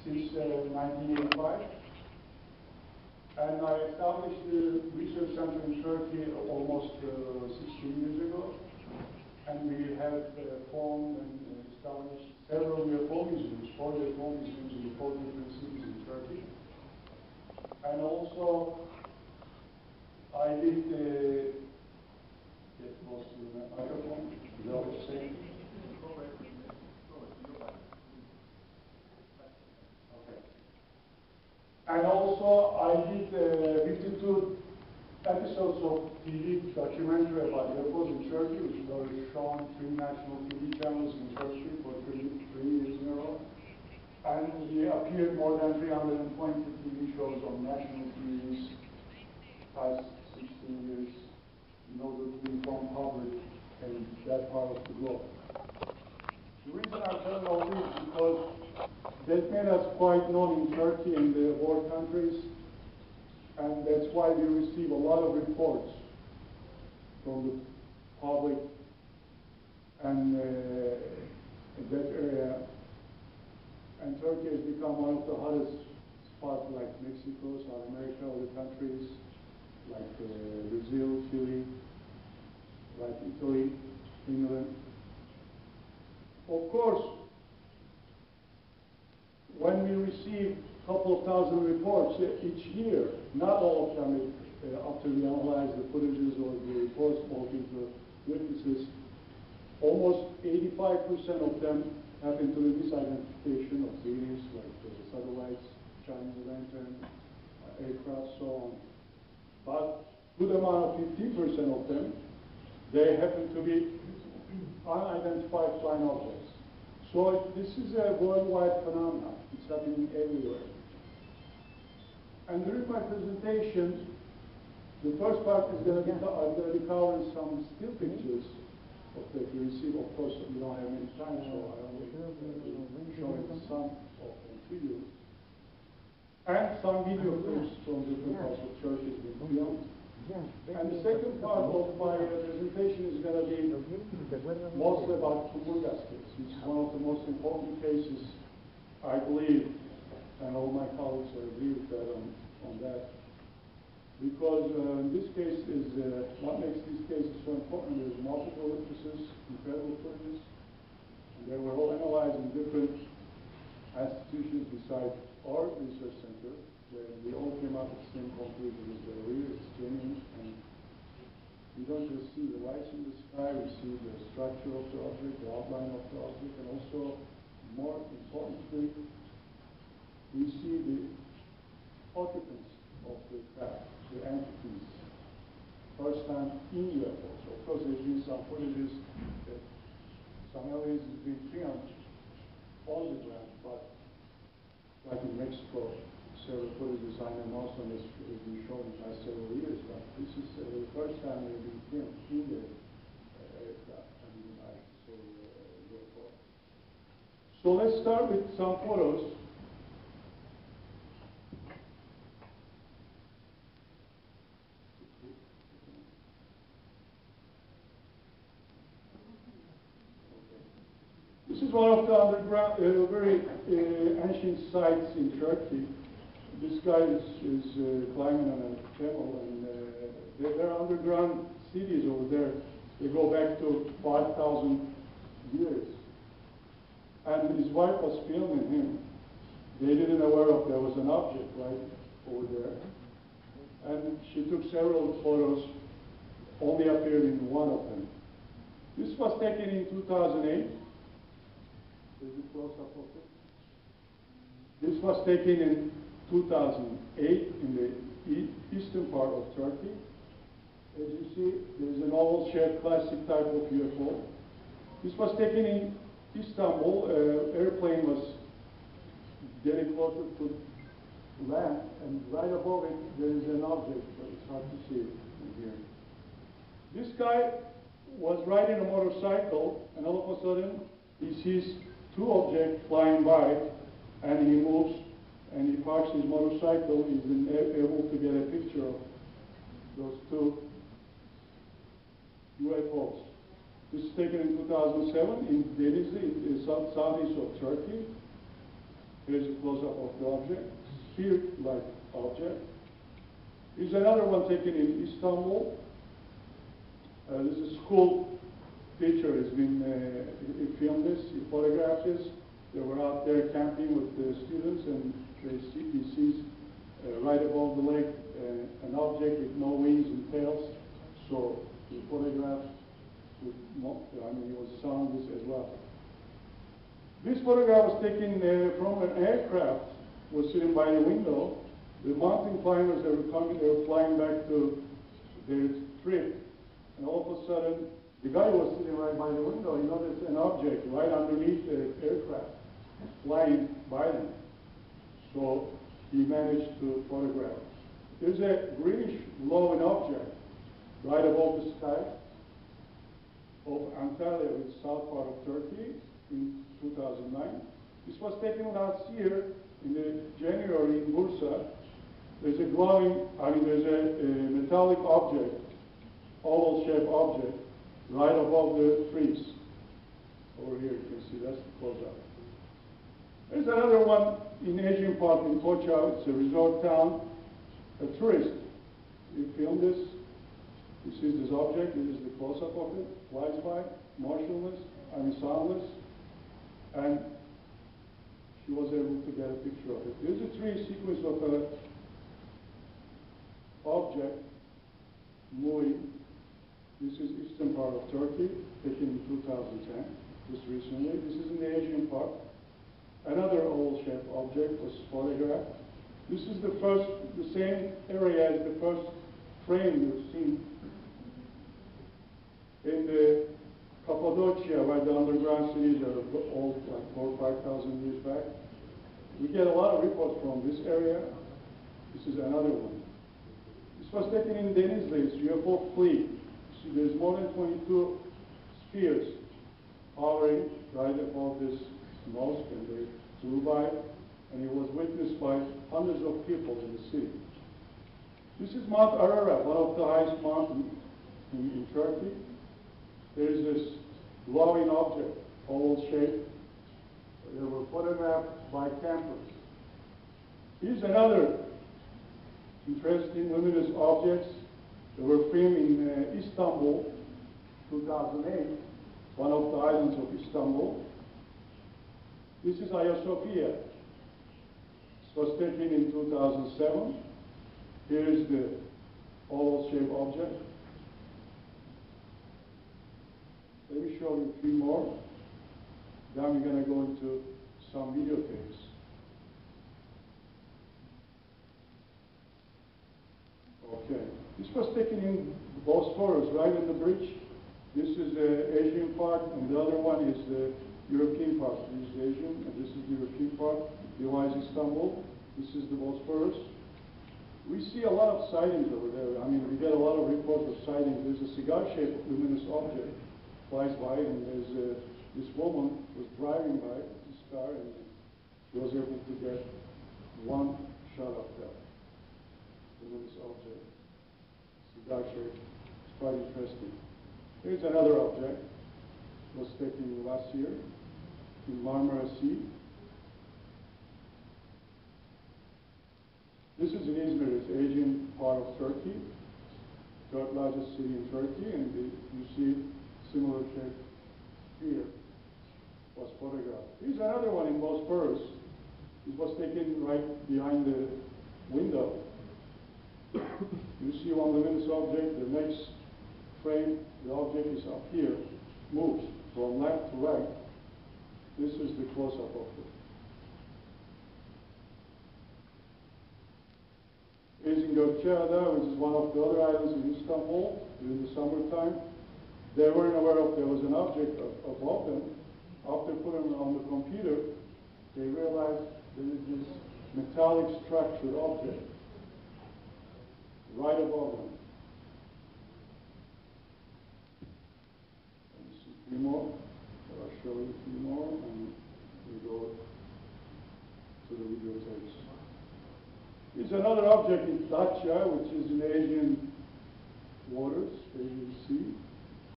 since 1985. And I established the research center in Turkey almost 16 years ago. And we have formed and established several UFO museums, 4 UFO museums in 4 different cities in Turkey. And also, I did get close to the microphone. Is that what you're saying? Okay. And also, I did 52 episodes of TV documentary about UFOs in Turkey, which were shown 3 national TV channels in Turkey for 3 years in a row. And we appeared more than 320 TV shows on national TVs past 16 years in order to inform public in that part of the globe. The reason I'm telling all this is because that made us quite known in Turkey and the war countries, and that's why we receive a lot of reports from the public and that area. And Turkey has become one of the hottest spots, like Mexico, South America, other countries like Brazil, Chile, like Italy, England. Of course, when we receive a couple of thousand reports each year, not all of them, after we analyze the footages or the reports spoken to witnesses, almost 85% of them happen to the misidentification of aliens like satellites, Chinese lantern, aircraft, so on. But good amount of 15% of them, they happen to be unidentified flying objects. So this is a worldwide phenomenon. It's happening everywhere. And during my presentation, the first part is going to be covering some still pictures that we receive. Of course, we don't have any time, so I only showing some of them to you. And some video clips from different parts of Turkey has been filmed. And the second part of my presentation is going to be mostly about Cumbre case, which is one of the most important cases, I believe, and all my colleagues agree with that on that. Because this case is, what makes this case so important, there's multiple witnesses, incredible footages, and they were all analyzed in different institutions besides our research center, where we all came up with the same conclusion: is they're real, it's genuine, and we don't just see the lights in the sky, we see the structure of the object, the outline of the object, and also, more importantly, we see the occupants of the craft, the entities, first time in UFOs. Of course, there's been some footages that some aliens have been filmed on the ground, but like in Mexico, several footages I know most of this has been shown in the past several years, but this is the first time they've been filmed in the aircraft, I mean, I should say UFO. So let's start with some photos. This is one of the underground, very ancient sites in Turkey. This guy is climbing on a camel, and there are underground cities over there. They go back to 5,000 years. And his wife was filming him. They didn't aware of there was an object right over there. And she took several photos, only appeared in one of them. This was taken in 2008. There's a close-up of it. This was taken in 2008 in the eastern part of Turkey. As you see, there's an oval-shaped classic type of UFO. This was taken in Istanbul. Airplane was getting closer to land, and right above it there is an object, but it's hard to see it from here. This guy was riding a motorcycle, and all of a sudden he sees 2 objects flying by, and he moves, and he parks his motorcycle. He's been able to get a picture of those 2 UFOs. This is taken in 2007 in Denizli, in the southeast of Turkey. Here's a close-up of the object, sphere-like object. Here's another one taken in Istanbul. This is a school teacher has been, he filmed this, he photographed this. They were out there camping with the students, and he sees right above the lake an object with no wings and tails. So he photographed with, he was showing this as well. This photograph was taken from an aircraft, was sitting by the window. The mountain climbers that were coming, they were flying back to their trip, and all of a sudden, the guy was sitting right by the window. He noticed an object right underneath the aircraft, flying by them. So he managed to photograph it. There's a greenish glowing object right above the sky of Antalya, which is south part of Turkey, in 2009. This was taken last year in January in Bursa. There's a glowing, there's a metallic object, oval-shaped object, right above the trees. Over here, you can see that's the close-up. There's another one in Asian Park in Kocha. It's a resort town. A tourist, he filmed this. He sees this object. This is the close-up of it. Flies by, motionless, soundless, and she was able to get a picture of it. There's a tree sequence of an object moving. This is eastern part of Turkey, taken in 2010, just recently. This is in the Asian Park. Another oval-shaped object was photographed. This is the same area as the first frame you've seen in the Cappadocia, where the underground cities are old, like 4,000 or 5,000 years back. We get a lot of reports from this area. This is another one. This was taken in Denizli, it's UFO fleet. See, there's more than 22 spheres hovering right above this mosque, and they flew by, and it was witnessed by hundreds of people in the city. This is Mount Ararat, one of the highest mountains in Turkey. There is this glowing object, oval shape. They were photographed by campers. Here's another interesting luminous objects. They were filmed in Istanbul, 2008, one of the islands of Istanbul. This is Ayasofya. This was taken in 2007. Here is the oval-shaped object. Let me show you a few more. Then we're going to go into some videotapes. Okay. This was taken in Bosphorus, right in the bridge. This is the Asian part, and the other one is the European part. This is Asian, and this is the European part. Divides Istanbul. This is the Bosphorus. We see a lot of sightings over there. We get a lot of reports of sightings. There's a cigar-shaped luminous object flies by, and there's this woman was driving by this car, and she was able to get one shot of that luminous object. Cigar-shaped. It's quite interesting. Here's another object. It was taken last year in Marmara Sea. This is in Izmir, it's the Asian part of Turkey, third largest city in Turkey, and you see similar shape here was photographed. Here's another one in Bosphorus. This was taken right behind the window. You see one luminous object, the next frame, the object is up here, moves from left to right. This is the close-up of it. Is in Gökçeada, which is one of the other islands in Istanbul during the summertime. They weren't aware of there was an object above them. After putting it on the computer, they realized there is this metallic structured object right above them. Let me see a few more. I'll show you a few more, and we go to the videotapes. There's another object in Dacia, which is in Asian waters, Asian Sea.